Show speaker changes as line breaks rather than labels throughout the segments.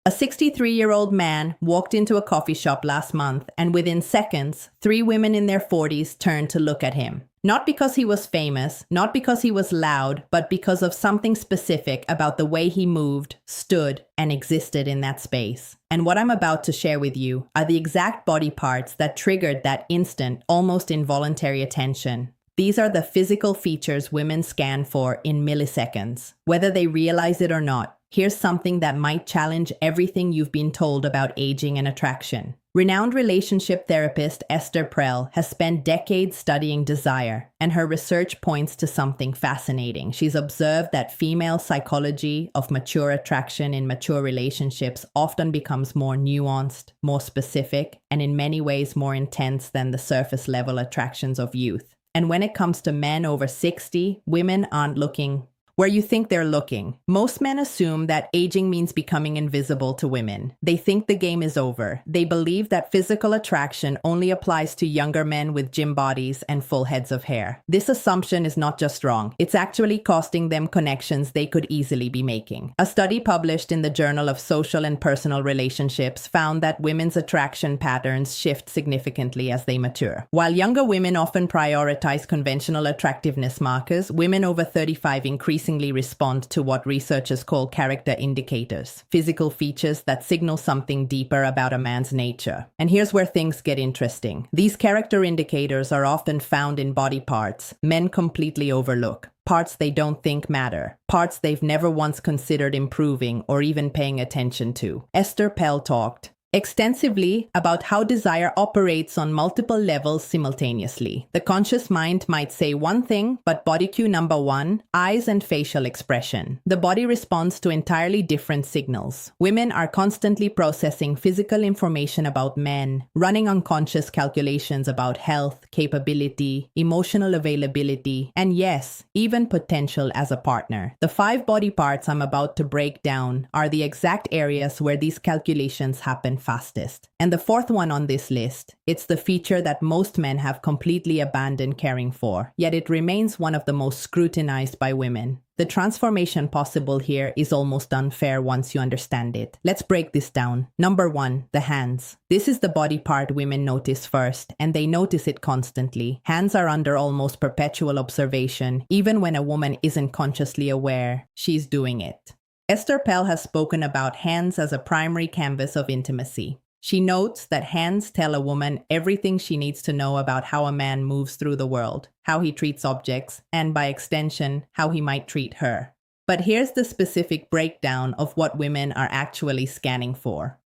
A 63-year-old man walked into a coffee shop last month, and within seconds, 3 women in their 40s turned to look at him. Not because he was famous, not because he was loud, but because of something specific about the way he moved, stood, and existed in that space. And what I'm about to share with you are the exact body parts that triggered that instant, almost involuntary attention. These are the physical features women scan for in milliseconds. Whether they realize it or not, here's something that might challenge everything you've been told about aging and attraction. Renowned relationship therapist Esther Perel has spent decades studying desire, and her research points to something fascinating. She's observed that female psychology of mature attraction in mature relationships often becomes more nuanced, more specific, and in many ways more intense than the surface-level attractions of youth. And when it comes to men over 60, women aren't looking where you think they're looking. Most men assume that aging means becoming invisible to women. They think the game is over. They believe that physical attraction only applies to younger men with gym bodies and full heads of hair. This assumption is not just wrong. It's actually costing them connections they could easily be making. A study published in the Journal of Social and Personal Relationships found that women's attraction patterns shift significantly as they mature. While younger women often prioritize conventional attractiveness markers, women over 35 increasingly respond to what researchers call character indicators, physical features that signal something deeper about a man's nature. And here's where things get interesting. These character indicators are often found in body parts men completely overlook, parts they don't think matter, parts they've never once considered improving or even paying attention to. Esther Perel talked extensively about how desire operates on multiple levels simultaneously. The conscious mind might say one thing, but body cue number 1, eyes and facial expression. The body responds to entirely different signals. Women are constantly processing physical information about men, running unconscious calculations about health, capability, emotional availability, and yes, even potential as a partner. The 5 body parts I'm about to break down are the exact areas where these calculations happen fastest. And the 4th one on this list, it's the feature that most men have completely abandoned caring for, yet it remains one of the most scrutinized by women. The transformation possible here is almost unfair once you understand it. Let's break this down. Number 1, the hands. This is the body part women notice first, and they notice it constantly. Hands are under almost perpetual observation, even when a woman isn't consciously aware she's doing it. Esther Perel has spoken about hands as a primary canvas of intimacy. She notes that hands tell a woman everything she needs to know about how a man moves through the world, how he treats objects, and by extension, how he might treat her. But here's the specific breakdown of what women are actually scanning for.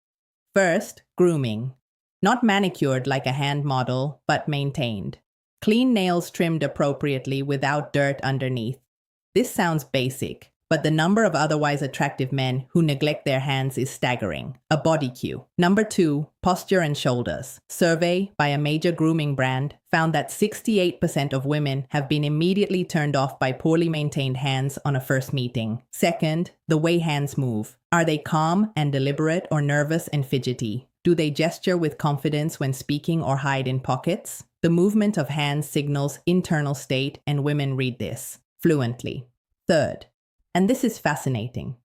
First, grooming. Not manicured like a hand model, but maintained. Clean nails trimmed appropriately without dirt underneath. This sounds basic, but the number of otherwise attractive men who neglect their hands is staggering. A body cue. Number 2, posture and shoulders. Survey by a major grooming brand found that 68% of women have been immediately turned off by poorly maintained hands on a first meeting. Second, the way hands move. Are they calm and deliberate or nervous and fidgety? Do they gesture with confidence when speaking or hide in pockets? The movement of hands signals internal state, and women read this fluently. Third, and this is fascinating,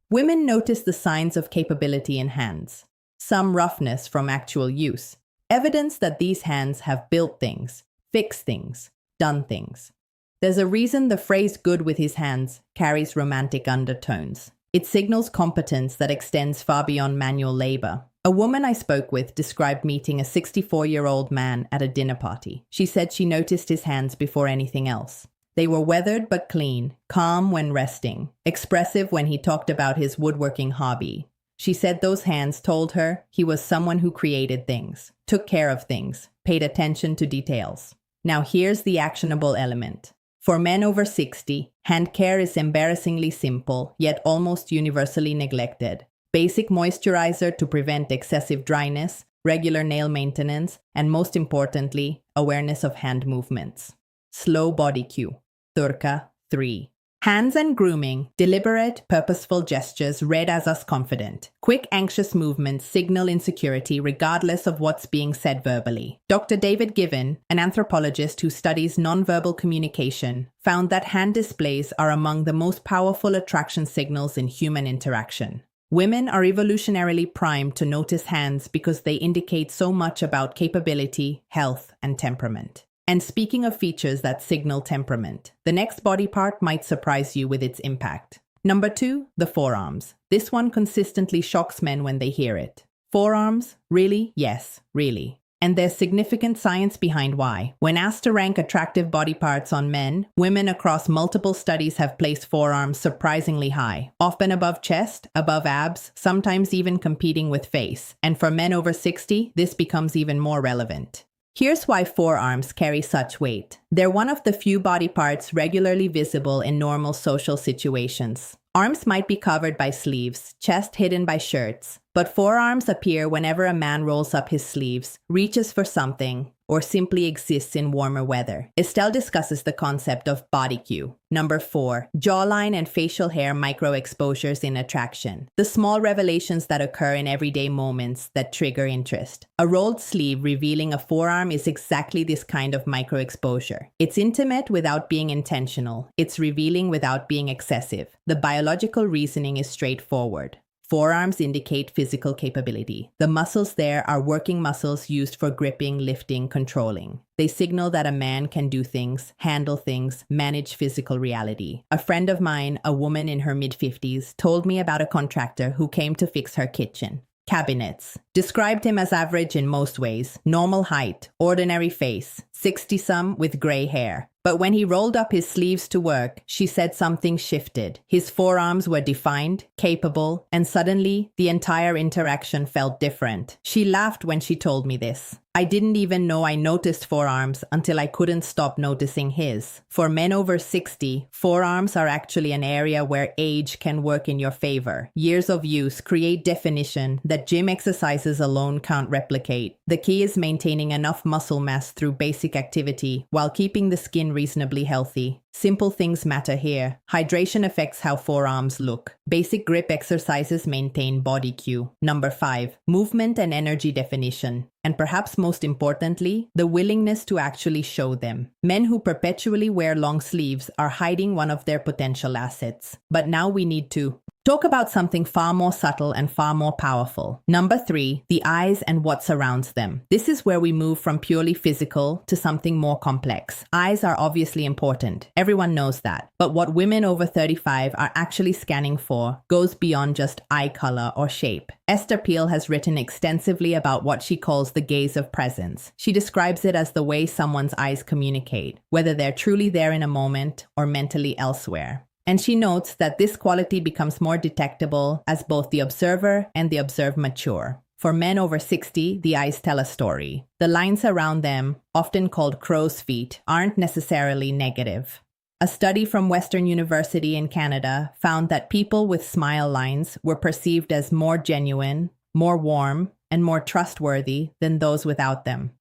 women notice the signs of capability in hands. Some roughness from actual use. Evidence that these hands have built things, fixed things, done things. There's a reason the phrase "good with his hands" carries romantic undertones. It signals competence that extends far beyond manual labor. A woman I spoke with described meeting a 64-year-old man at a dinner party. She said she noticed his hands before anything else. They were weathered but clean, calm when resting, expressive when he talked about his woodworking hobby. She said those hands told her he was someone who created things, took care of things, paid attention to details. Now here's the actionable element. For men over 60, hand care is embarrassingly simple, yet almost universally neglected. Basic moisturizer to prevent excessive dryness, regular nail maintenance, and most importantly, awareness of hand movements. Slow body cue. Turca 3. Hands and grooming, deliberate, purposeful gestures read as us confident. Quick, anxious movements signal insecurity regardless of what's being said verbally. Dr. David Given, an anthropologist who studies nonverbal communication, found that hand displays are among the most powerful attraction signals in human interaction. Women are evolutionarily primed to notice hands because they indicate so much about capability, health, and temperament. And speaking of features that signal temperament, the next body part might surprise you with its impact. Number 2, the forearms. This one consistently shocks men when they hear it. Forearms? Really? Yes, really. And there's significant science behind why. When asked to rank attractive body parts on men, women across multiple studies have placed forearms surprisingly high, often above chest, above abs, sometimes even competing with face. And for men over 60, this becomes even more relevant. Here's why forearms carry such weight. They're one of the few body parts regularly visible in normal social situations. Arms might be covered by sleeves, chest hidden by shirts, but forearms appear whenever a man rolls up his sleeves, reaches for something, or simply exists in warmer weather. Estelle discusses the concept of body cue. Number 4, jawline and facial hair micro-exposures in attraction. The small revelations that occur in everyday moments that trigger interest. A rolled sleeve revealing a forearm is exactly this kind of micro-exposure. It's intimate without being intentional. It's revealing without being excessive. The biological reasoning is straightforward. Forearms indicate physical capability. The muscles there are working muscles used for gripping, lifting, controlling. They signal that a man can do things, handle things, manage physical reality. A friend of mine, a woman in her mid-50s, told me about a contractor who came to fix her kitchen cabinets. Described him as average in most ways, normal height, ordinary face, 60-some with gray hair. But when he rolled up his sleeves to work, she said something shifted. His forearms were defined, capable, and suddenly the entire interaction felt different. She laughed when she told me this. I didn't even know I noticed forearms until I couldn't stop noticing his. For men over 60, forearms are actually an area where age can work in your favor. Years of use create definition that gym exercises alone can't replicate. The key is maintaining enough muscle mass through basic activity while keeping the skin reasonably healthy. Simple things matter here. Hydration affects how forearms look. Basic grip exercises maintain body cue. Number 5, movement and energy definition. And perhaps most importantly, the willingness to actually show them. Men who perpetually wear long sleeves are hiding one of their potential assets. But now we need to talk about something far more subtle and far more powerful. Number 3, the eyes and what surrounds them. This is where we move from purely physical to something more complex. Eyes are obviously important. Everyone knows that. But what women over 35 are actually scanning for goes beyond just eye color or shape. Esther Peel has written extensively about what she calls the gaze of presence. She describes it as the way someone's eyes communicate, whether they're truly there in a moment or mentally elsewhere. And she notes that this quality becomes more detectable as both the observer and the observed mature. For men over 60, the eyes tell a story. The lines around them, often called crow's feet, aren't necessarily negative. A study from Western University in Canada found that people with smile lines were perceived as more genuine, more warm, and more trustworthy than those without them.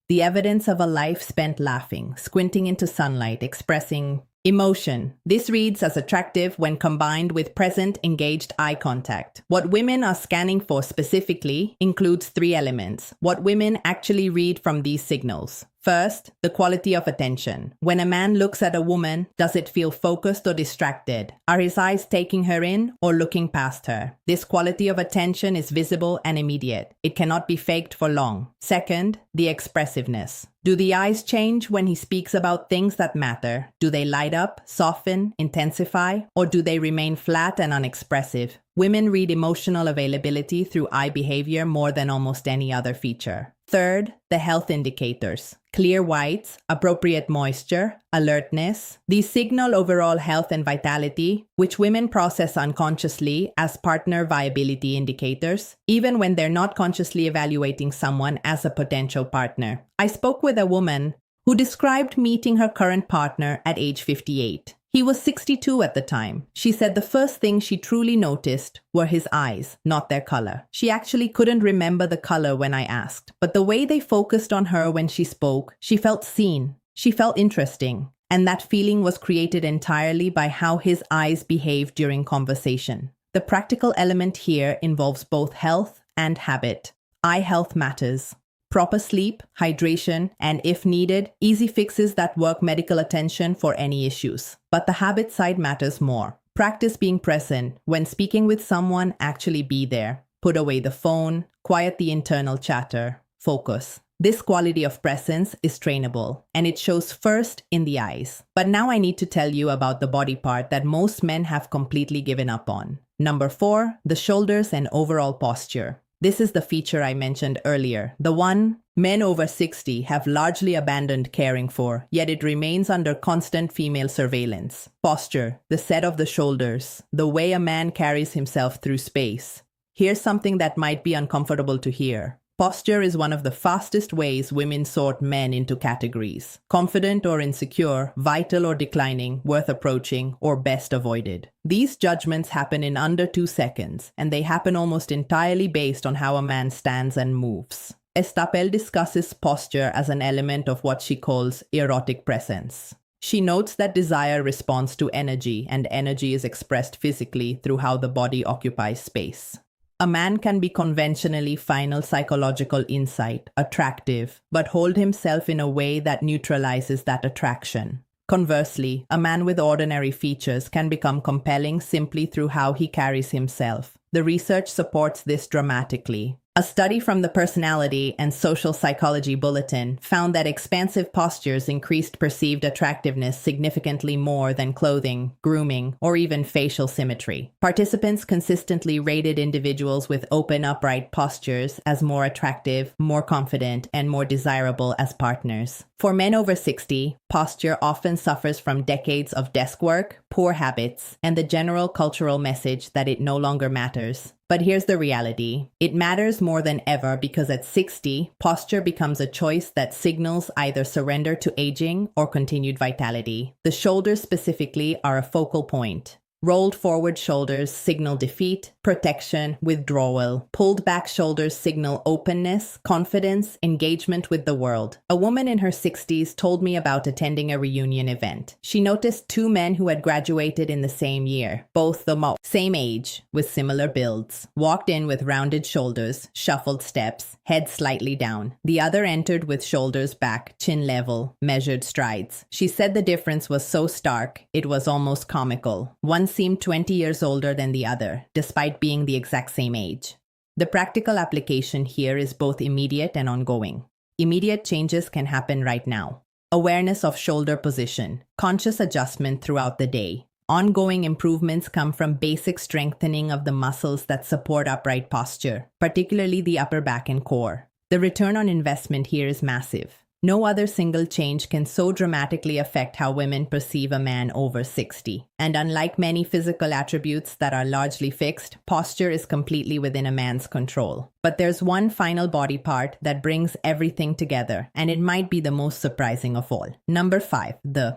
The evidence of a life spent laughing, squinting into sunlight, expressing emotion. This reads as attractive when combined with present, engaged eye contact. What women are scanning for specifically includes 3 elements. What women actually read from these signals. First, the quality of attention. When a man looks at a woman, does it feel focused or distracted? Are his eyes taking her in or looking past her? This quality of attention is visible and immediate. It cannot be faked for long. Second, the expressiveness. Do the eyes change when he speaks about things that matter? Do they light up, soften, intensify, or do they remain flat and unexpressive? Women read emotional availability through eye behavior more than almost any other feature. Third, the health indicators. Clear whites, appropriate moisture, alertness. These signal overall health and vitality, which women process unconsciously as partner viability indicators, even when they're not consciously evaluating someone as a potential partner. I spoke with a woman who described meeting her current partner at age 58. He was 62 at the time. She said the first thing she truly noticed were his eyes, not their color. She actually couldn't remember the color when I asked, but the way they focused on her when she spoke, she felt seen. She felt interesting. And that feeling was created entirely by how his eyes behaved during conversation. The practical element here involves both health and habit. Eye health matters. Proper sleep, hydration, and if needed, easy fixes that work medical attention for any issues. But the habit side matters more. Practice being present. When speaking with someone, actually be there. Put away the phone, quiet the internal chatter, focus. This quality of presence is trainable, and it shows first in the eyes. But now I need to tell you about the body part that most men have completely given up on. Number 4, the shoulders and overall posture. This is the feature I mentioned earlier, the one men over 60 have largely abandoned caring for, yet it remains under constant female surveillance. Posture, the set of the shoulders, the way a man carries himself through space. Here's something that might be uncomfortable to hear. Posture is one of the fastest ways women sort men into categories. Confident or insecure, vital or declining, worth approaching, or best avoided. These judgments happen in under 2 seconds, and they happen almost entirely based on how a man stands and moves. Estapel discusses posture as an element of what she calls erotic presence. She notes that desire responds to energy, and energy is expressed physically through how the body occupies space. A man can be conventionally final psychological insight, attractive, but hold himself in a way that neutralizes that attraction. Conversely, a man with ordinary features can become compelling simply through how he carries himself. The research supports this dramatically. A study from the Personality and Social Psychology Bulletin found that expansive postures increased perceived attractiveness significantly more than clothing, grooming, or even facial symmetry. Participants consistently rated individuals with open, upright postures as more attractive, more confident, and more desirable as partners. For men over 60, posture often suffers from decades of desk work, poor habits, and the general cultural message that it no longer matters. But here's the reality. It matters more than ever because at 60, posture becomes a choice that signals either surrender to aging or continued vitality. The shoulders specifically are a focal point. Rolled forward shoulders signal defeat, protection, withdrawal. Pulled back shoulders signal openness, confidence, engagement with the world. A woman in her 60s told me about attending a reunion event. She noticed 2 men who had graduated in the same year, both the same age, with similar builds. Walked in with rounded shoulders, shuffled steps, head slightly down. The other entered with shoulders back, chin level, measured strides. She said the difference was so stark, it was almost comical. One seemed 20 years older than the other, despite being the exact same age. The practical application here is both immediate and ongoing. Immediate changes can happen right now. Awareness of shoulder position, conscious adjustment throughout the day. Ongoing improvements come from basic strengthening of the muscles that support upright posture, particularly the upper back and core. The return on investment here is massive. No other single change can so dramatically affect how women perceive a man over 60. And unlike many physical attributes that are largely fixed, posture is completely within a man's control. But there's one final body part that brings everything together, and it might be the most surprising of all. Number 5, the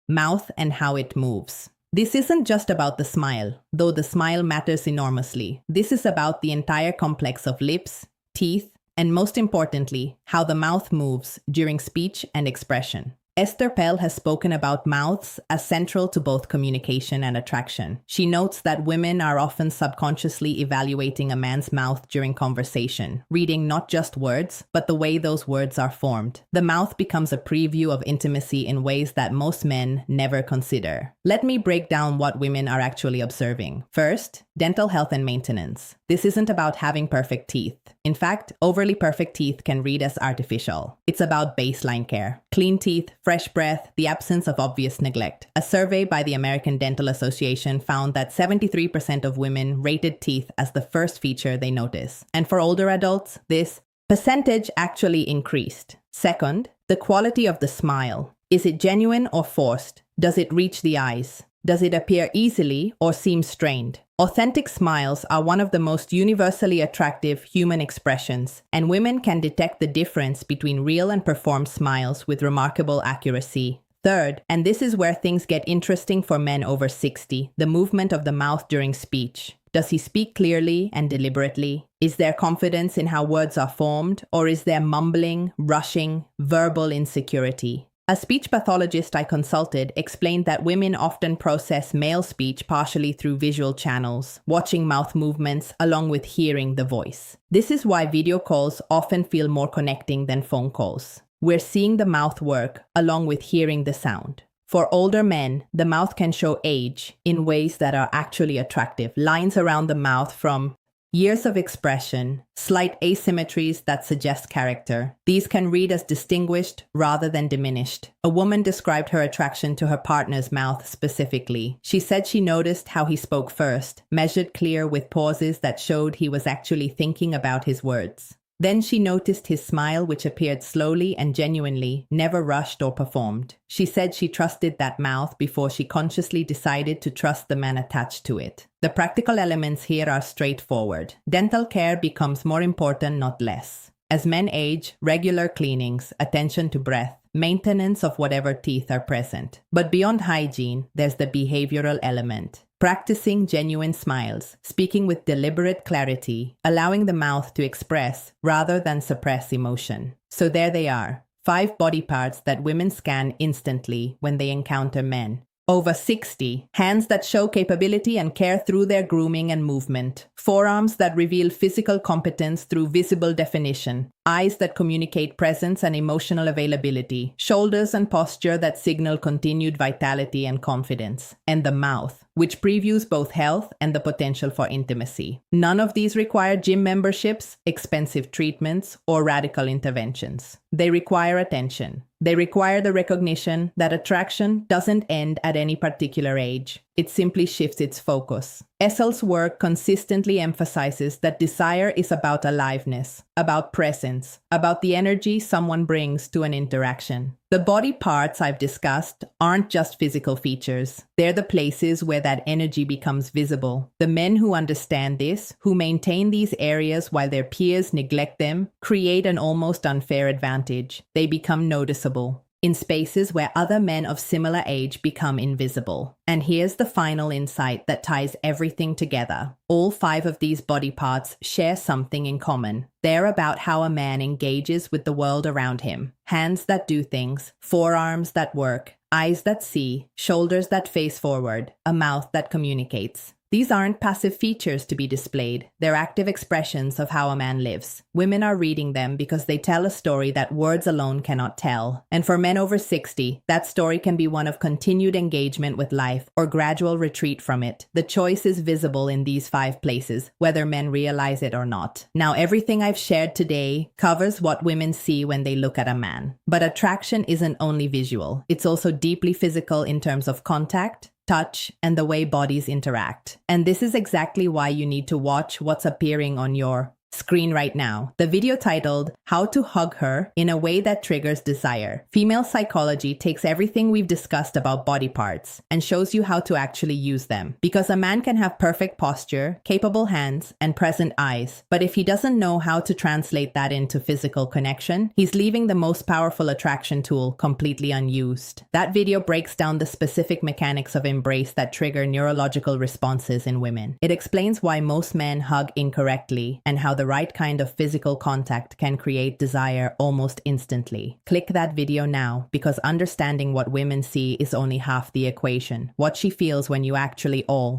mouth and how it moves. This isn't just about the smile, though the smile matters enormously. This is about the entire complex of lips, teeth, and most importantly, how the mouth moves during speech and expression. Esther Pell has spoken about mouths as central to both communication and attraction. She notes that women are often subconsciously evaluating a man's mouth during conversation, reading not just words, but the way those words are formed. The mouth becomes a preview of intimacy in ways that most men never consider. Let me break down what women are actually observing. First, dental health and maintenance. This isn't about having perfect teeth. In fact, overly perfect teeth can read as artificial. It's about baseline care. Clean teeth, fresh breath, the absence of obvious neglect. A survey by the American Dental Association found that 73% of women rated teeth as the first feature they notice. And for older adults, this percentage actually increased. Second, the quality of the smile. Is it genuine or forced? Does it reach the eyes? Does it appear easily or seem strained? Authentic smiles are one of the most universally attractive human expressions, and women can detect the difference between real and performed smiles with remarkable accuracy. Third, and this is where things get interesting for men over 60, the movement of the mouth during speech. Does he speak clearly and deliberately? Is there confidence in how words are formed, or is there mumbling, rushing, verbal insecurity? A speech pathologist I consulted explained that women often process male speech partially through visual channels, watching mouth movements along with hearing the voice. This is why video calls often feel more connecting than phone calls. We're seeing the mouth work along with hearing the sound. For older men, the mouth can show age in ways that are actually attractive. Lines around the mouth from years of expression, slight asymmetries that suggest character. These can read as distinguished rather than diminished. A woman described her attraction to her partner's mouth specifically. She said she noticed how he spoke first, measured clear with pauses that showed he was actually thinking about his words. Then she noticed his smile, which appeared slowly and genuinely, never rushed or performed. She said she trusted that mouth before she consciously decided to trust the man attached to it. The practical elements here are straightforward. Dental care becomes more important, not less. As men age, regular cleanings, attention to breath, maintenance of whatever teeth are present. But beyond hygiene, there's the behavioral element. Practicing genuine smiles, speaking with deliberate clarity, allowing the mouth to express rather than suppress emotion. So there they are, 5 body parts that women scan instantly when they encounter men. Over 60, hands that show capability and care through their grooming and movement. Forearms that reveal physical competence through visible definition. Eyes that communicate presence and emotional availability. Shoulders and posture that signal continued vitality and confidence. And the mouth, which previews both health and the potential for intimacy. None of these require gym memberships, expensive treatments, or radical interventions. They require attention. They require the recognition that attraction doesn't end at any particular age. It simply shifts its focus. Essel's work consistently emphasizes that desire is about aliveness, about presence, about the energy someone brings to an interaction. The body parts I've discussed aren't just physical features. They're the places where that energy becomes visible. The men who understand this, who maintain these areas while their peers neglect them, create an almost unfair advantage. They become noticeable in spaces where other men of similar age become invisible. And here's the final insight that ties everything together. All 5 of these body parts share something in common. They're about how a man engages with the world around him. Hands that do things, forearms that work, eyes that see, shoulders that face forward, a mouth that communicates. These aren't passive features to be displayed. They're active expressions of how a man lives. Women are reading them because they tell a story that words alone cannot tell. And for men over 60, that story can be one of continued engagement with life or gradual retreat from it. The choice is visible in these 5 places, whether men realize it or not. Now, everything I've shared today covers what women see when they look at a man. But attraction isn't only visual. It's also deeply physical in terms of contact, touch, and the way bodies interact. And this is exactly why you need to watch what's appearing on your screen right now. The video titled How to Hug Her in a Way That Triggers Desire. Female psychology takes everything we've discussed about body parts and shows you how to actually use them. Because a man can have perfect posture, capable hands, and present eyes, but if he doesn't know how to translate that into physical connection, he's leaving the most powerful attraction tool completely unused. That video breaks down the specific mechanics of embrace that trigger neurological responses in women. It explains why most men hug incorrectly and how the right kind of physical contact can create desire almost instantly. Click that video now, because understanding what women see is only half the equation. What she feels when you actually all